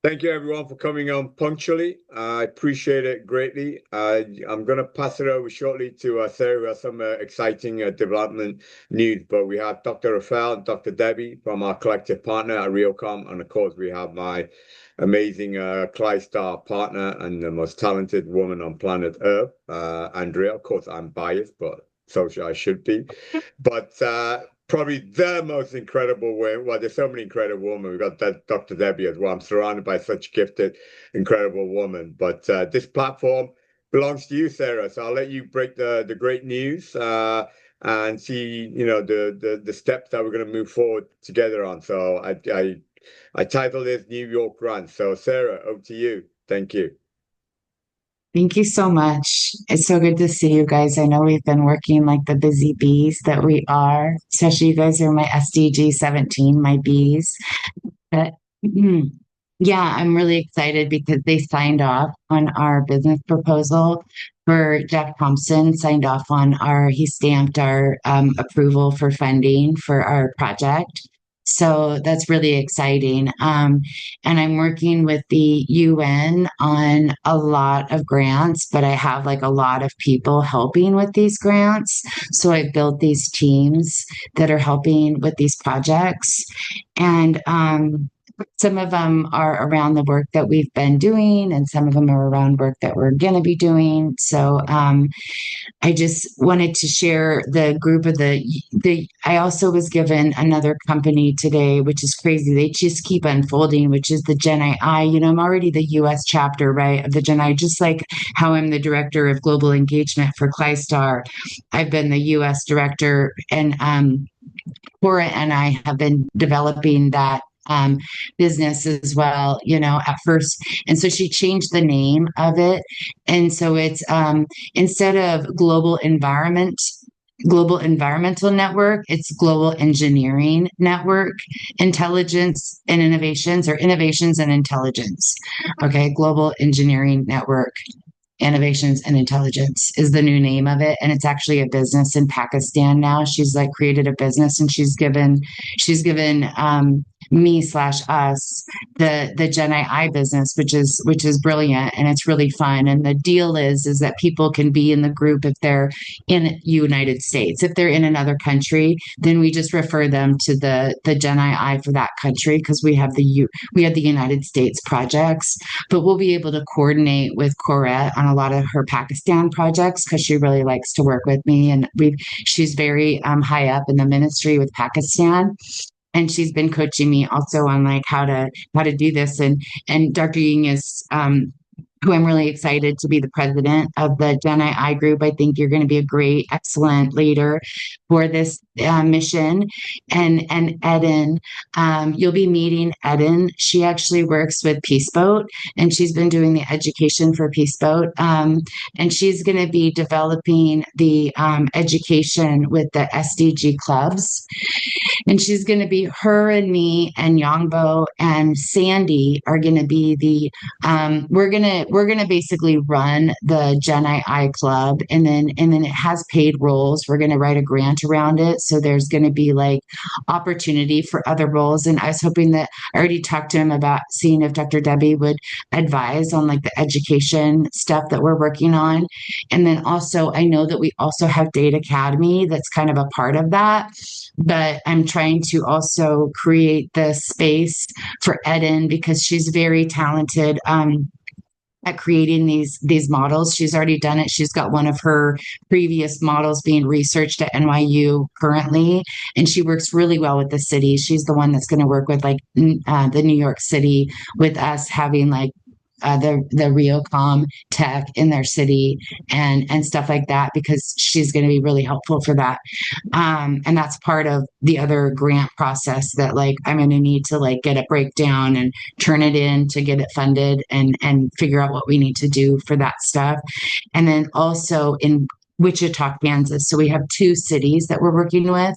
Thank you, everyone, for coming on punctually. I appreciate it greatly. I'm going to pass it over shortly to Sarah. We have some exciting development news, but we have Dr. Rafael and Dr. Debbie from our collective partner at Realcom. And of course, we have my amazing ClydStar partner and the most talented woman on planet Earth, Andrea. Of course, I'm biased, but I should be. But probably the most incredible way. Well, there's so many incredible women. We've got that Dr. Debbie as well. I'm surrounded by such gifted, incredible women. But this platform belongs to you, Sarah. So I'll let you break the great news and see, the steps that we're going to move forward together on. So I titled this New York Run. So Sarah, over to you. Thank you. Thank you so much. It's so good to see you guys. I know we've been working like the busy bees that we are, especially you guys are my SDG 17, my bees. But yeah, I'm really excited because they signed off on our business proposal for Jeff Thompson, signed off on he stamped our approval for funding for our project. So that's really exciting. And I'm working with the UN on a lot of grants, but I have like a lot of people helping with these grants. So I've built these teams that are helping with these projects. And some of them are around the work that we've been doing, and some of them are around work that we're going to be doing. So I just wanted to share the group of the. I also was given another company today, which is crazy. They just keep unfolding, which is the Gen I. I'm already the U.S. chapter, right, of the Gen I, just like how I'm the director of global engagement for ClydStar. I've been the U.S. director, and Cora and I have been developing that business as well, at first. And so she changed the name of it. And so it's instead of Global Environmental Network, it's Global Engineering Network, Intelligence and Innovations, or Innovations and Intelligence. Okay, Global Engineering Network. Innovations and Intelligence is the new name of it, and it's actually a business in Pakistan now. She's like created a business, and she's given me slash us the Gen AI business, which is brilliant, and it's really fun. And the deal is that people can be in the group if they're in United States. If they're in another country, then we just refer them to the Gen AI for that country, because we have the United States projects, but we'll be able to coordinate with Corette on a lot of her Pakistan projects because she really likes to work with me, and she's very high up in the ministry with Pakistan, and she's been coaching me also on like how to do this. And Dr. Ying is who I'm really excited to be the president of the Gen AI group. I think you're going to be a great, excellent leader for this mission. And Eden, you'll be meeting Eden. She actually works with Peace Boat, and she's been doing the education for Peace Boat. And she's going to be developing the education with the SDG clubs, and she's going to be her and me and Yongbo and Sandy are going to be we're gonna basically run the Gen AI club, and then it has paid roles. We're gonna write a grant around it, so there's gonna be like opportunity for other roles. And I was hoping that I already talked to him about seeing if Dr. Debbie would advise on like the education stuff that we're working on. And then also I know that we also have Data Academy that's kind of a part of that, but I'm trying to also create the space for Eden because she's very talented at creating these models. She's already done it. She's got one of her previous models being researched at NYU currently, and she works really well with the city. She's the one that's going to work with like the New York City with us having like the Realcom tech in their city and stuff like that, because she's going to be really helpful for that. And that's part of the other grant process that like I'm going to need to like get a breakdown and turn it in to get it funded and figure out what we need to do for that stuff. And then also in Wichita, Kansas. So we have two cities that we're working with,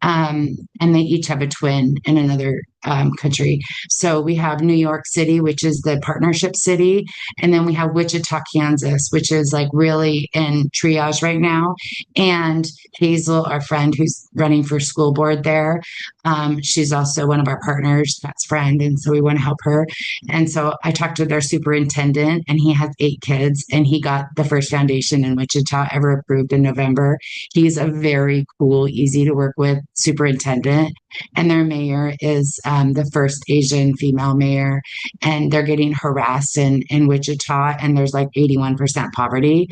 and they each have a twin in another country. So we have New York City, which is the partnership city, and then we have Wichita, Kansas, which is like really in triage right now. And Hazel, our friend who's running for school board there, she's also one of our partners, Pat's friend, and so we want to help her. And so I talked to their superintendent, and he has 8 kids, and he got the first foundation in Wichita ever approved in November. He's a very cool, easy to work with superintendent, and their mayor is the first Asian female mayor, and they're getting harassed in Wichita, and there's like 81% poverty.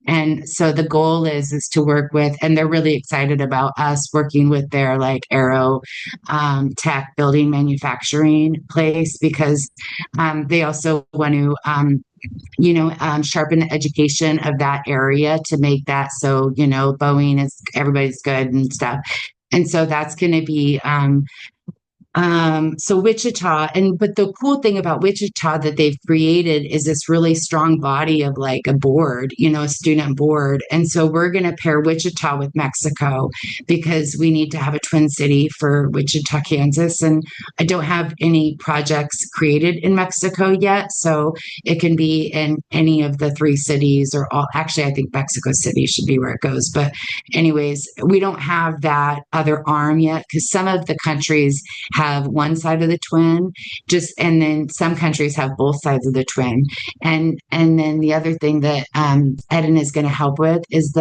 And so the goal is to work with, and they're really excited about us working with their like Aero Tech building manufacturing place because they also want to sharpen the education of that area to make that so Boeing is everybody's good and stuff. And so that's going to be so Wichita, but the cool thing about Wichita that they've created is this really strong body of like a board, a student board. And so we're going to pair Wichita with Mexico because we need to have a twin city for Wichita, Kansas. And I don't have any projects created in Mexico yet. So it can be in any of the 3 cities or all. Actually, I think Mexico City should be where it goes. But anyways, we don't have that other arm yet because some of the countries have one side of the twin and then some countries have both sides of the twin, and then the other thing that Eden is going to help with is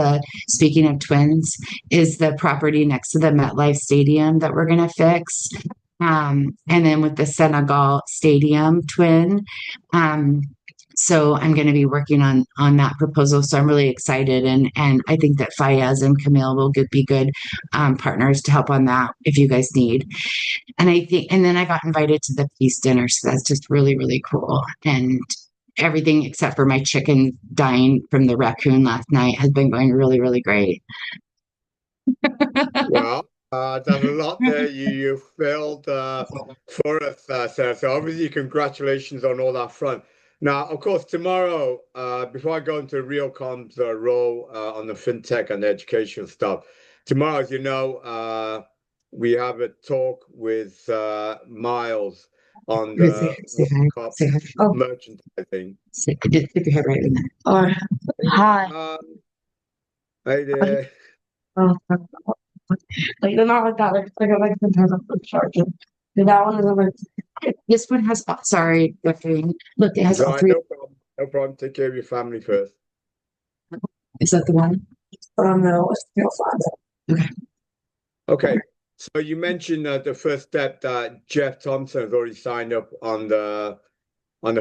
speaking of twins, is the property next to the MetLife Stadium that we're going to fix, and then with the Senegal Stadium twin. So I'm going to be working on that proposal. So I'm really excited, and I think that Fayez and Camille will be good partners to help on that if you guys need. And then I got invited to the peace dinner, so that's just really, really cool. And everything except for my chicken dying from the raccoon last night has been going really, really great. Well, there's a lot there you filled for us, Sarah. So obviously, congratulations on all that front. Now, of course, tomorrow, before I go into Realcomm's role on the fintech and the education stuff, tomorrow, as you know, we have a talk with Miles on the Say hi. World Cup Say hi. Oh, merchandising. stick your head right in there. Or hi. Hey there. Oh, like they're not like that. Like I like them to have a quick charger. That one is like this one has. Sorry, look, it has All all right, three. no problem. No problem. Take care of your family first. Is that the one? No, it's still fine. Okay. Okay. So you mentioned the first step that Jeff Thompson has already signed up on the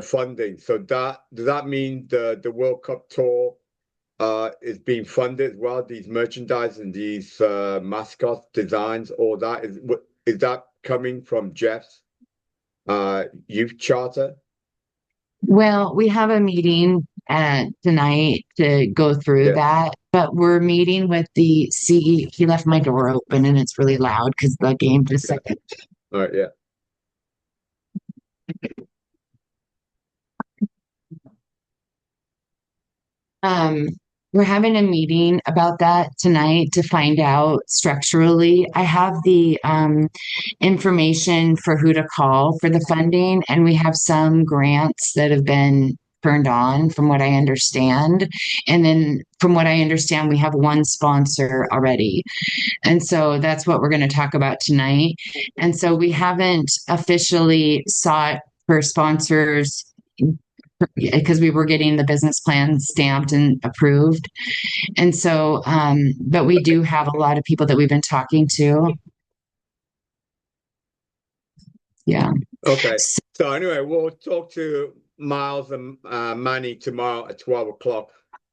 funding. So does that mean the World Cup tour is being funded as well? These merchandise and these mascot designs, all that is that coming from Jeff's youth charter? Well, we have a meeting tonight to go through Yeah. that, but we're meeting with the CE. He left my door open and it's really loud because the game just Yeah. All right. Yeah. Um, we're having a meeting about that tonight to find out structurally. I have the information for who to call for the funding, and we have some grants that have been turned on from what I understand. And then from what I understand, we have one sponsor already. And so that's what we're going to talk about tonight. And so we haven't officially sought for sponsors because we were getting the business plan stamped and approved. And so, but we do have a lot of people that we've been talking to. Yeah. Okay. So anyway, we'll talk to Miles and Manny tomorrow at 12 o'clock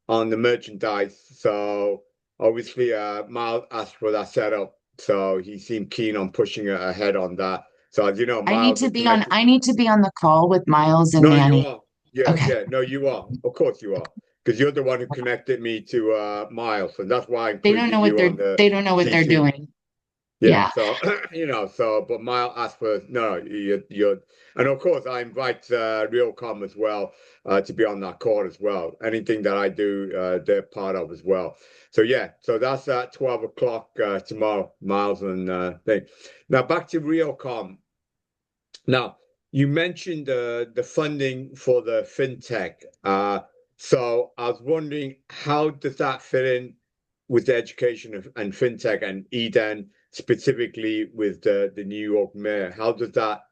on the merchandise. So obviously, Miles asked for that setup, so he seemed keen on pushing ahead on that. So as you know, Miles is connected. I need to be on the call with Miles and No, you Manny. are. Yeah, Okay. yeah. No, you are. Of course you are. Because you're the one who connected me to Miles, and that's why I They don't included know what you on the they don't know what they're CC. doing. Yeah, Yeah. so but Miles asked for no, you're, and of course I invite Realcomm as well to be on that call as well. Anything that I do, they're part of as well. So yeah, so that's at 12 o'clock tomorrow, Miles and thing. Now back to Realcomm. Now, you mentioned the funding for the fintech. So I was wondering, how does that fit in with the education and fintech and Eden specifically with the New York mayor? How does that,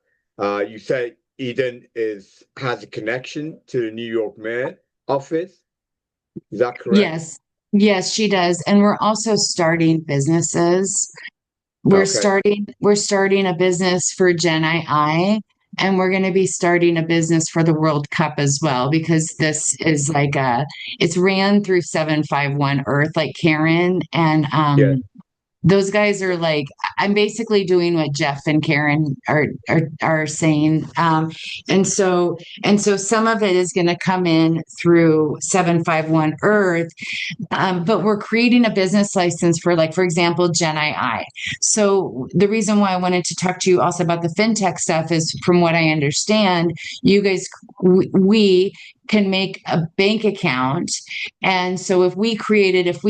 you say Eden has a connection to the New York mayor office? Is that correct? Yes. Yes, she does. And we're also starting businesses. Okay. We're starting a business for Gen II, and we're going to be starting a business for the World Cup as well, because this is like it's ran through 751 Earth, like Karen, and Yeah. those guys are like, I'm basically doing what Jeff and Karen are saying, and so some of it is going to come in through 751 Earth, but we're creating a business license for, like, for example, Gen II. So the reason why I wanted to talk to you also about the fintech stuff is, from what I understand, you guys, we can make a bank account. And so if we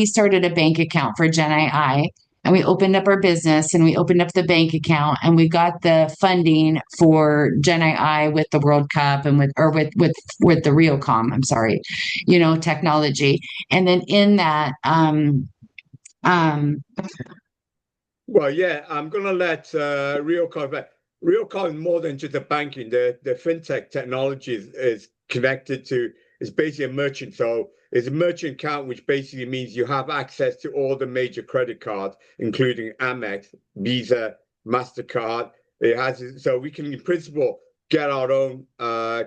started a bank account for Gen II, and we opened up our business and we opened up the bank account and we got the funding for Gen II with the World Cup and with the Realcom, I'm sorry, technology. And then in that, um, Well, yeah, I'm gonna let Realcon, but Realcon is more than just a banking. The fintech technology is connected to, it's basically a merchant. So it's a merchant account, which basically means you have access to all the major credit cards, including Amex, Visa, MasterCard. It has, so we can in principle get our own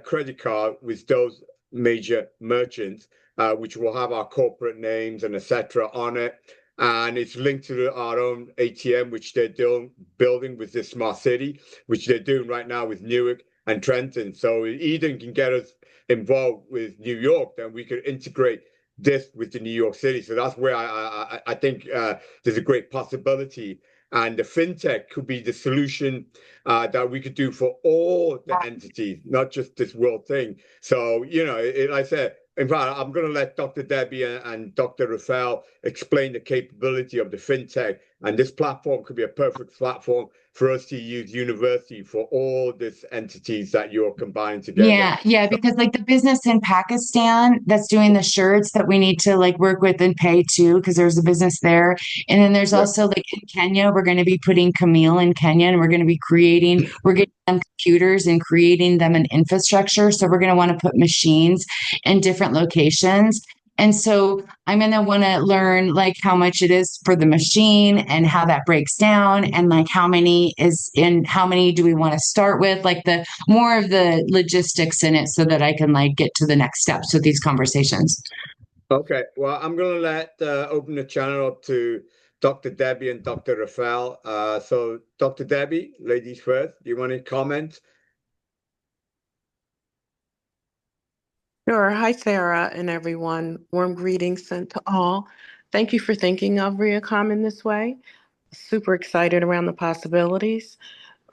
credit card with those major merchants, which will have our corporate names and etc. on it, and it's linked to our own ATM, which they're building with this smart city, which they're doing right now with Newark and Trenton. So Eden can get us involved with New York, then we could integrate this with the New York City. So that's where I think there's a great possibility. And the fintech could be the solution that we could do for all the entities, not just this world thing. So, like I said, in fact, I'm going to let Dr. Debbie and Dr. Rafael explain the capability of the fintech. And this platform could be a perfect platform for us to use university for all these entities that you're combining together. yeah, because like the business in Pakistan that's doing the shirts that we need to like work with and pay too, because there's a business there. And then there's Yeah. also like in Kenya, we're going to be putting Camille in Kenya, and we're getting them computers and creating them an infrastructure. So we're going to want to put machines in different locations. And so I'm going to want to learn like how much it is for the machine and how that breaks down, and like how many do we want to start with, like the more of the logistics in it, so that I can like get to the next steps with these conversations. Okay, well, I'm going to open the channel up to Dr. Debbie and Dr. Rafael. So, Dr. Debbie, ladies first, do you want to comment? Sure. Hi, Sarah and everyone. Warm greetings sent to all. Thank you for thinking of Reacom in this way. Super excited around the possibilities.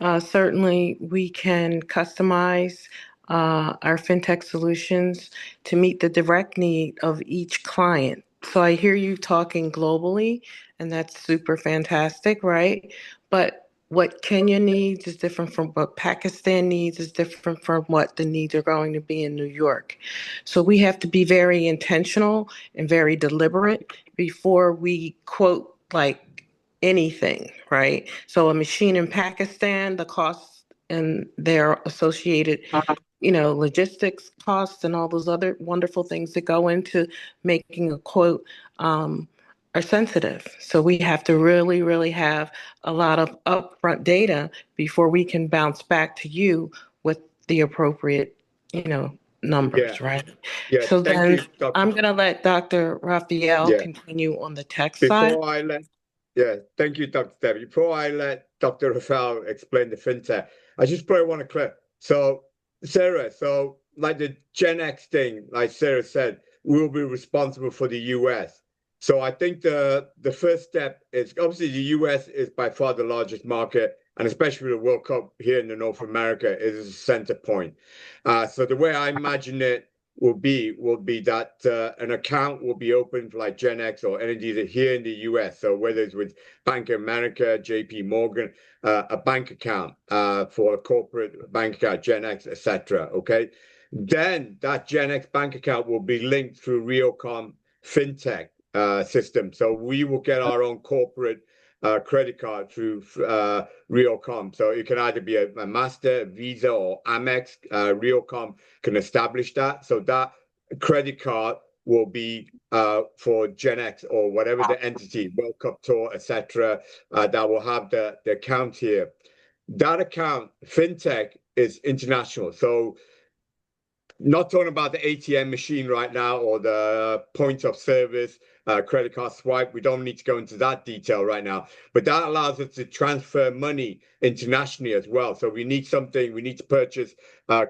Certainly, we can customize our fintech solutions to meet the direct need of each client. So I hear you talking globally, and that's super fantastic, right? But what Kenya needs is different from what Pakistan needs, is different from what the needs are going to be in New York. So we have to be very intentional and very deliberate before we quote like anything, right? So a machine in Pakistan, the costs and their associated, logistics costs and all those other wonderful things that go into making a quote are sensitive. So we have to really, really have a lot of upfront data before we can bounce back to you with the appropriate, Yeah, numbers, right? yeah, So thank then you, Dr. I'm going to let Dr. Raphael Yeah, continue on the tech side. before I let, yeah, thank you, Dr. Debbie. Before I let Dr. Rafael explain the fintech, I just probably want to clear. So, Sarah, so like the Gen X thing, like Sarah said, we'll be responsible for the US. So I think the first step is obviously the US is by far the largest market, and especially the World Cup here in the North America is a center point. So the way I imagine it will be that an account will be opened for like Gen X or energy here in the US. So whether it's with Bank of America, JP Morgan, a bank account for a corporate bank account, Gen X, etc. Okay. Then that Gen X bank account will be linked through Realcom FinTech system. So we will get our own corporate credit card through Realcom. So it can either be a Master, Visa, or Amex. Realcom can establish that. So that credit card will be for Gen X or whatever the entity, World Cup Tour, etc., that will have the account here. That account, FinTech, is international. So not talking about the ATM machine right now or the point of service, credit card swipe. We don't need to go into that detail right now, but that allows us to transfer money internationally as well. So we need to purchase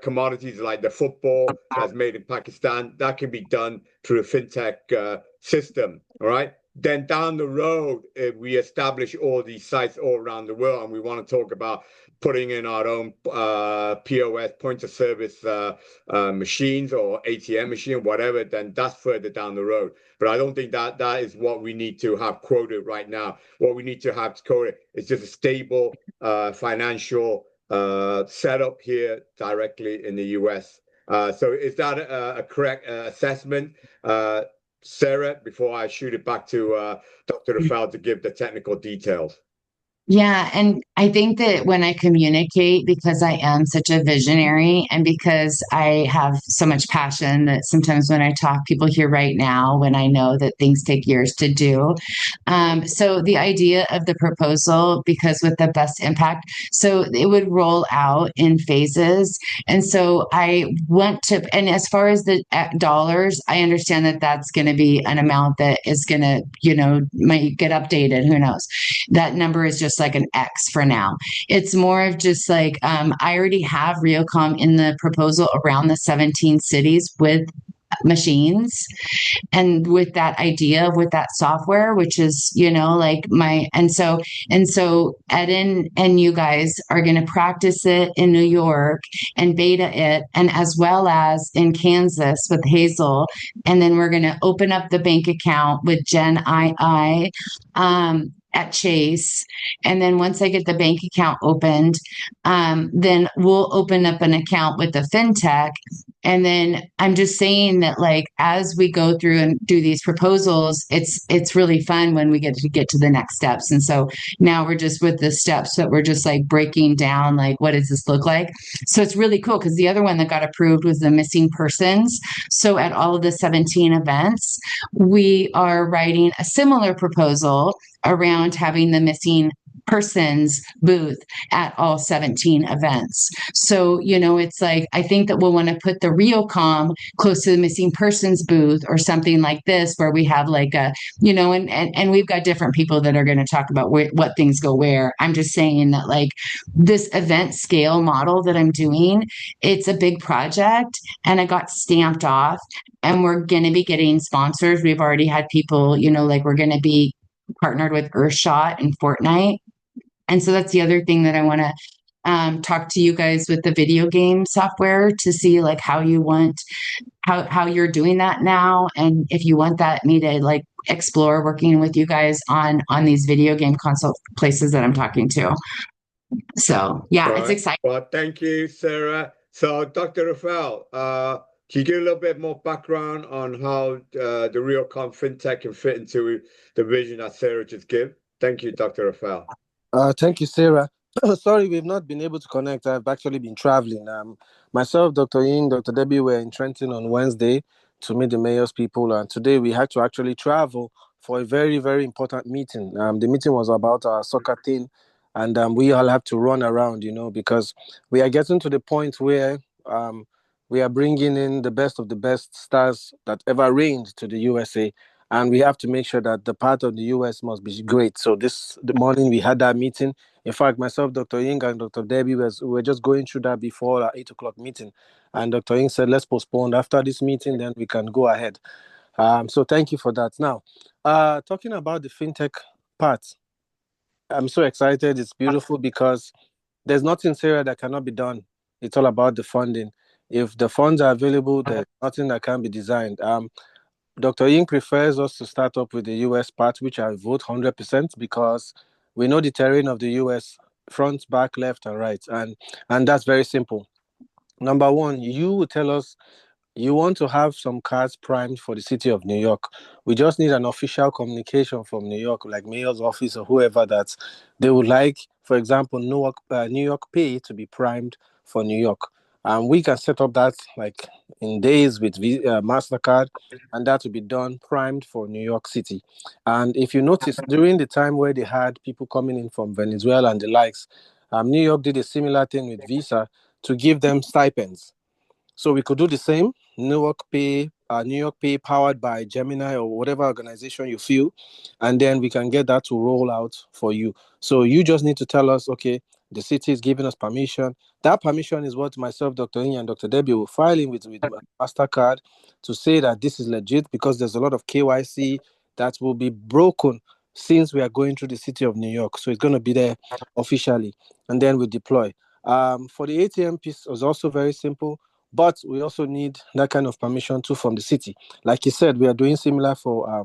commodities like the football that's made in Pakistan. That can be done through a FinTech system. All right. Then down the road, if we establish all these sites all around the world, and we want to talk about putting in our own POS, point of service machines or ATM machine, whatever, then that's further down the road. But I don't think that is what we need to have quoted right now. What we need to have quoted is just a stable financial setup here directly in the US. So is that a correct assessment? Sarah, before I shoot it back to Dr. Rafal to give the technical details. Yeah, and I think that when I communicate, because I am such a visionary and because I have so much passion, that sometimes when I talk, people hear right now when I know that things take years to do. So the idea of the proposal, because with the best impact, so it would roll out in phases. And so I want to, and as far as the dollars, I understand that that's going to be an amount that is going to, might get updated. Who knows? That number is just like an X for now. It's more of just like, I already have Realcom in the proposal around the 17 cities with machines and with that idea with that software, which is like so Eden and you guys are going to practice it in New York and beta it, and as well as in Kansas with Hazel, and then we're going to open up the bank account with Gen II at Chase. And then once I get the bank account opened, then we'll open up an account with the FinTech. And then I'm just saying that, like, as we go through and do these proposals, it's really fun when we get to the next steps. And so now we're just with the steps that we're just like breaking down, like, what does this look like? So it's really cool because the other one that got approved was the missing persons. So at all of the 17 events, we are writing a similar proposal around having the missing persons booth at all 17 events. So, it's like, I think that we'll want to put the Realcom close to the missing persons booth or something like this, where we have like a, and we've got different people that are going to talk about what things go where. I'm just saying that, like, this event scale model that I'm doing, it's a big project and I got stamped off, and we're going to be getting sponsors. We've already had people, like, we're going to be partnered with Earthshot and Fortnite. And so that's the other thing that I want to talk to you guys with the video game software to see, like, how you want, how you're doing that now. And if you want me to like explore working with you guys on these video game console places that I'm talking to. So yeah, it's exciting. Well, thank you, Sarah. So Dr. Rafal, can you give a little bit more background on how the Realcom FinTech can fit into the vision that Sarah just gave? Thank you, Dr. Rafal. Thank you, Sarah. Sorry, we've not been able to connect. I've actually been traveling. Myself, Dr. Ying, Dr. Debbie were in Trenton on Wednesday to meet the mayor's people. And today we had to actually travel for a very, very important meeting. The meeting was about our soccer team. And we all have to run around, because we are getting to the point where we are bringing in the best of the best stars that ever reigned to the USA. And we have to make sure that the part of the US must be great. So the morning we had that meeting. In fact, myself, Dr. Ying, and Dr. Debbie were just going through that before our 8 o'clock meeting. And Dr. Ying said, let's postpone after this meeting, then we can go ahead. So thank you for that. Now, talking about the FinTech part, I'm so excited. It's beautiful because there's nothing, Sarah, that cannot be done. It's all about the funding. If the funds are available, there's nothing that can be designed. Dr. Ying prefers us to start up with the US part, which I vote 100% because we know the terrain of the US front, back, left, and right. And that's very simple. Number one, you will tell us you want to have some cards primed for the city of New York. We just need an official communication from New York, like mayor's office or whoever, that they would like, for example, New York Pay to be primed for New York. And we can set up that like in days with MasterCard, and that will be done primed for New York City. And if you notice, during the time where they had people coming in from Venezuela and the likes, New York did a similar thing with Visa to give them stipends. So we could do the same. New York Pay powered by Gemini or whatever organization you feel, and then we can get that to roll out for you. So you just need to tell us, okay, the city is giving us permission. That permission is what myself, Dr. Inya, and Dr. Debbie will file in with MasterCard to say that this is legit, because there's a lot of KYC that will be broken since we are going through the city of New York. So it's going to be there officially, and then we deploy. For the ATM piece, was also very simple. But we also need that kind of permission too from the city. Like you said, we are doing similar for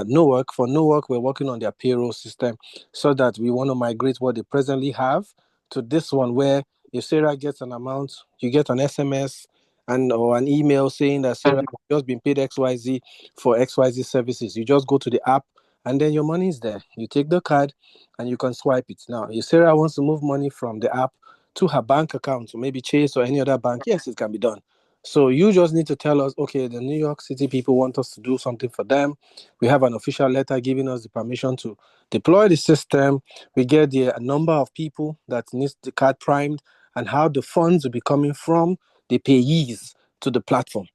Newark. For Newark, we're working on their payroll system so that we want to migrate what they presently have to this one, where if Sarah gets an amount, you get an SMS or an email saying that Sarah just been paid XYZ for XYZ services. You just go to the app and then your money is there. You take the card and you can swipe it. Now, if Sarah wants to move money from the app to her bank account, or maybe Chase or any other bank, yes, it can be done. So you just need to tell us, okay, the New York City people want us to do something for them. We have an official letter giving us the permission to deploy the system. We get the number of people that needs the card primed and how the funds will be coming from the payees to the platform.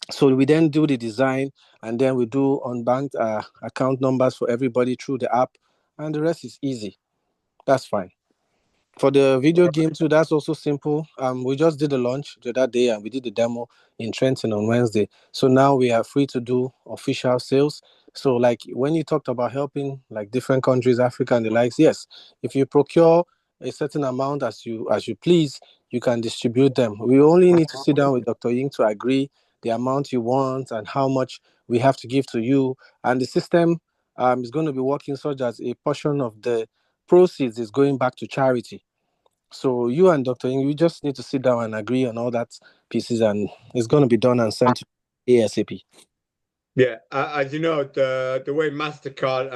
So we then do the design, and then we do unbanked account numbers for everybody through the app, and the rest is easy. That's fine. For the video game too, that's also simple. We just did the launch the other day and we did the demo in Trenton on Wednesday. So now we are free to do official sales. So like when you talked about helping like different countries, Africa and the likes, yes, if you procure a certain amount as you please, you can distribute them. We only need to sit down with Dr. Ying to agree the amount you want and how much we have to give to you. And the system is going to be working such as a portion of the proceeds is going back to charity. So you and Dr. Ying, you just need to sit down and agree on all that pieces, and it's going to be done and sent to ASAP. Yeah, as you know, the way MasterCard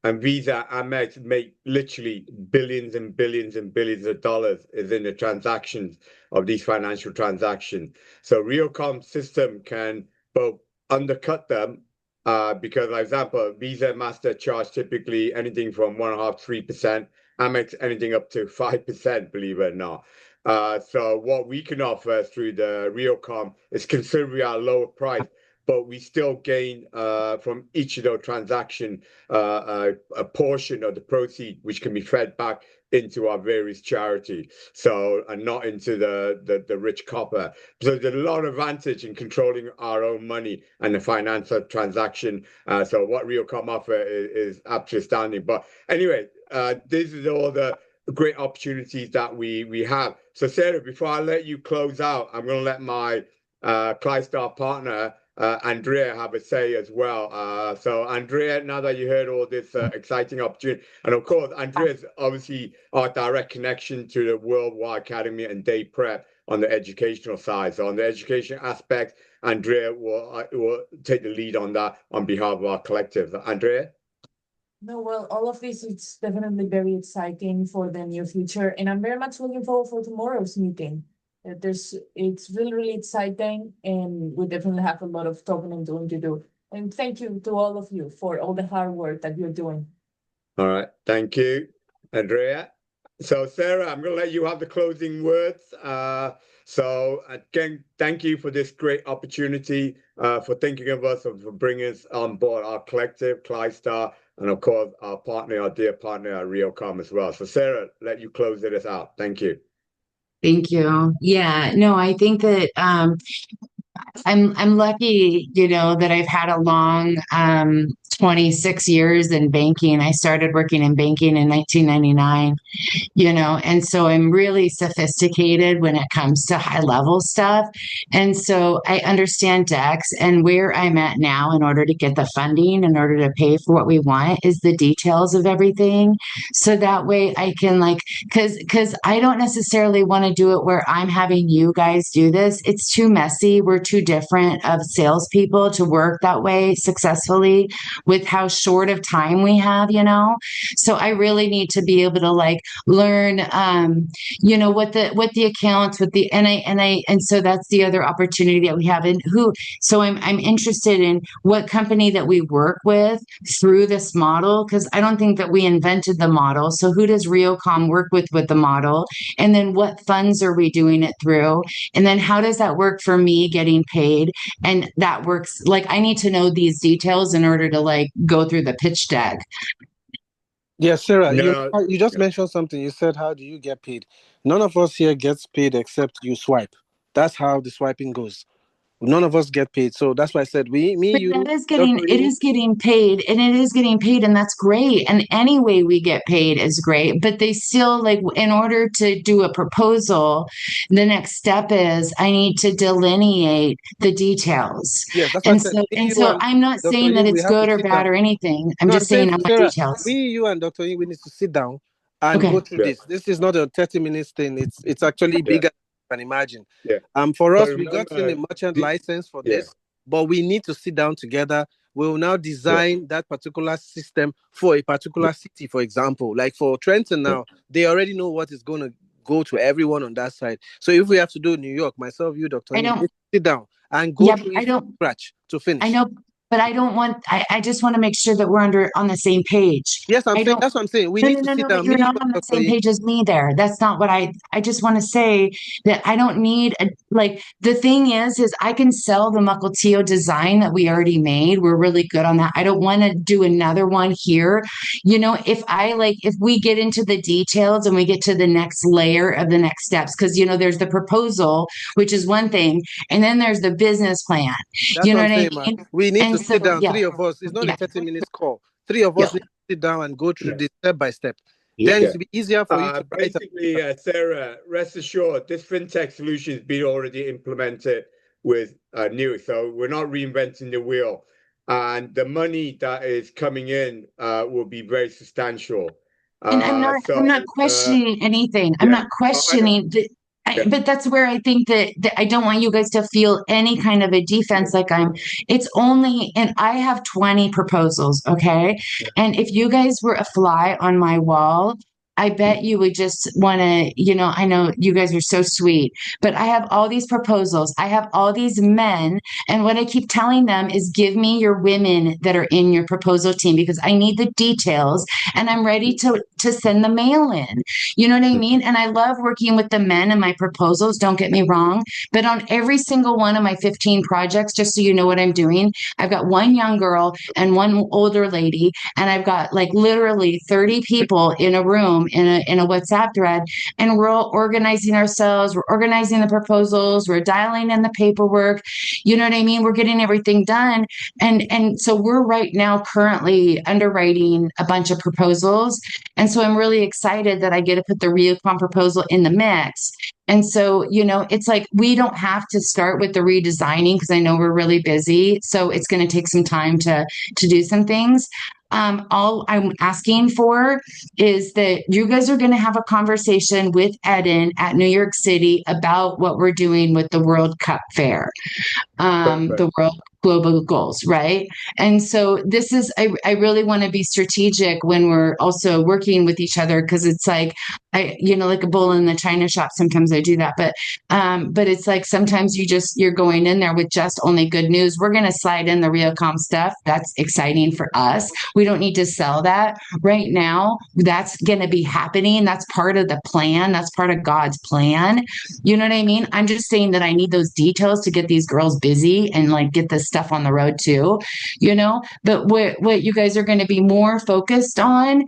and Visa, Amex make literally billions and billions and billions of dollars is in the transactions of these financial transactions. So Realcom system can both undercut them because, for example, Visa, Master charge typically anything from 1.5%, 3%, Amex anything up to 5%, believe it or not. So what we can offer through the Realcom is considerably at a lower price, but we still gain from each of those transactions a portion of the proceed, which can be fed back into our various charity, so and not into the rich copper. So there's a lot of advantage in controlling our own money and the financial transaction. So what Realcom offer is absolutely standing. But anyway, this is all the great opportunities that we have. So Sarah, before I let you close out, I'm going to let my ClyStar partner Andrea have a say as well. So Andrea, now that you heard all this exciting opportunity, and of course, Andrea's obviously our direct connection to the Worldwide Academy and Day Prep on the educational side. So on the education aspect, Andrea will take the lead on that on behalf of our collective. Andrea? No, well, all of this is definitely very exciting for the near future, and I'm very much looking forward for tomorrow's meeting. It's really, really exciting, and we definitely have a lot of talking and doing to do. And thank you to all of you for all the hard work that you're doing. All right, thank you, Andrea. So Sarah, I'm going to let you have the closing words. So again, thank you for this great opportunity, for thinking of us, and for bringing us on board our collective, ClyStar, and of course, our dear partner, Realcom as well. So Sarah, let you close this out. Thank you. Thank you. Yeah, no, I think that I'm lucky, that I've had a long 26 years in banking. I started working in banking in 1999, and so I'm really sophisticated when it comes to high level stuff. And so I understand DEX, and where I'm at now in order to get the funding, in order to pay for what we want, is the details of everything. So that way I can because I don't necessarily want to do it where I'm having you guys do this. It's too messy. We're too different of salespeople to work that way successfully with how short of time we have. So I really need to be able to learn what the accounts with the and so that's the other opportunity that we have. And so I'm interested in what company that we work with through this model, because I don't think that we invented the model. So who does Riocom work with the model? And then what funds are we doing it through? And then how does that work for me getting paid? And that works, I need to know these details in order to go through the pitch deck. Yeah, Sarah, No, you just mentioned something. You said, how do you get paid? None of us here gets paid except you swipe. That's how the swiping goes. None of us get paid. So that's why I said me, But you, it Dr. is getting paid, and it is getting paid, and that's great. And any way we get paid is great. But they still in order to do a proposal, the next step is I need to delineate the details. Yes, that's what I said. I'm not Dr. saying that Ying, we it's have to good or sit bad down. or anything. I'm No, just saying I want Sarah, details. you and Dr. Ying, we need to sit down and Okay. go through this. This is not a 30 minutes thing. It's actually bigger than you can imagine. Yeah. For us, But we got remember, in a merchant the- license for yeah. this, but we need to sit down together. We'll now design that particular system for a particular city, for example. Like for Trenton now, they already know what is going to go to everyone on that side. So if we have to do New York, myself, you, Dr. Ying, we need to sit down and go through it from scratch to finish. I know, but I don't want, I just want to make sure that we're on the same page. Yes, that's what I'm saying. We need to sit down. You're not on the same page as me there. That's not what I just want to say that I don't need, the thing is I can sell the Mukilteo design that we already made. We're really good on that. I don't want to do another one here. If we get into the details and we get to the next layer of the next steps, because, there's the proposal, which is one thing. And then there's the business plan. That's what I'm saying, man. We need to sit down, 3 of us. It's not a 30 minutes call. 3 of us need to sit down and go through this step by step. Then it's be easier for you to basically, Sarah, rest assured, this fintech solution has been already implemented with New. So we're not reinventing the wheel. And the money that is coming in will be very substantial. And I'm not questioning anything. I'm not questioning but that's where I think that I don't want you guys to feel any kind of a defense it's only, and I have 20 proposals, okay? And if you guys were a fly on my wall, I bet you would just want to, I know you guys are so sweet, but I have all these proposals. I have all these men. And what I keep telling them is give me your women that are in your proposal team, because I need the details and I'm ready to send the mail in. You know what I mean? And I love working with the men in my proposals. Don't get me wrong. But on every single one of my 15 projects, just so you know what I'm doing, I've got one young girl and one older lady, and I've got literally 30 people in a room in a WhatsApp thread, and we're all organizing ourselves. We're organizing the proposals. We're dialing in the paperwork. You know what I mean? We're getting everything done. And so we're right now currently underwriting a bunch of proposals. And so I'm really excited that I get to put the Riocom proposal in the mix. And so, it's we don't have to start with the redesigning, because I know we're really busy. So it's going to take some time to do some things. All I'm asking for is that you guys are going to have a conversation with Eden at New York City about what we're doing with the World Cup Fair, the World Global Goals, right? And so this is, I really want to be strategic when we're also working with each other, because it's like a bull in the china shop. Sometimes I do that, but it's sometimes you're going in there with just only good news. We're going to slide in the Riocom stuff. That's exciting for us. We don't need to sell that right now. That's going to be happening. That's part of the plan. That's part of God's plan. You know what I mean? I'm just saying that I need those details to get these girls busy and get this stuff on the road too, but what you guys are going to be more focused on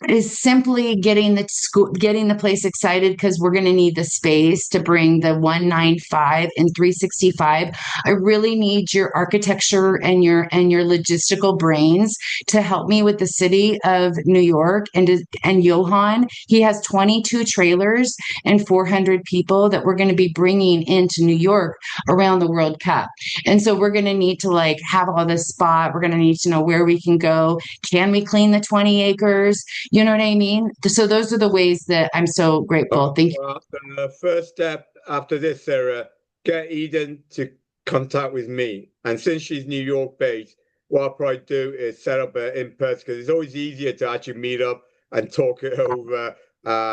is simply getting the place excited because we're going to need the space to bring the 195 and 365. I really need your architecture and your logistical brains to help me with the city of New York and Johan. He has 22 trailers and 400 people that we're going to be bringing into New York around the World Cup. And so we're going to need to like have all this spot. We're going to need to know where we can go. Can we clean the 20 acres? You know what I mean? So those are the ways that I'm so grateful. Thank you. Well, the first step after this, Sarah, get Eden to contact with me. And since she's New York based, what I'll probably do is set up an in-person, because it's always easier to actually meet up and talk it over,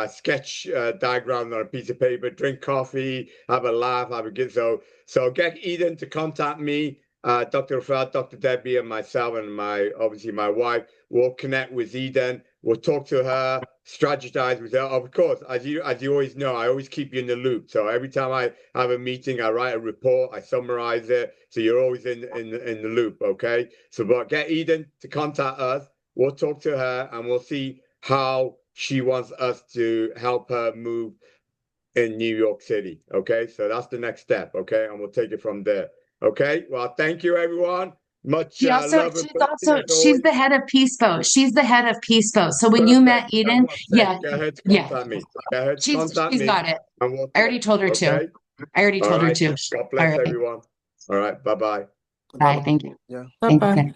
sketch diagram on a piece of paper, drink coffee, have a laugh, have a good. So get Eden to contact me, Dr. Rafael, Dr. Debbie, and myself, and obviously my wife. We'll connect with Eden. We'll talk to her, strategize with her. Of course, as you always know, I always keep you in the loop. So every time I have a meeting, I write a report, I summarize it. So you're always in the loop, okay? So but get Eden to contact us. We'll talk to her and we'll see how she wants us to help her move in New York City. Okay, so that's the next step. Okay, and we'll take it from there. Okay, well, thank you, everyone. Much She also, love and she's blessing also, as she's always. the head of Peace Boat. She's the head of Peace Boat. So when you met Perfect. Eden, That's what I'm saying. yeah, Go ahead to yeah, contact me. Go ahead to she's contact me. got it. And we'll I already talk, told her to. okay? I already All told her right. to. God All bless right. everyone. All right. Bye-bye. Bye. Thank you. Yeah. Thank Bye-bye. you.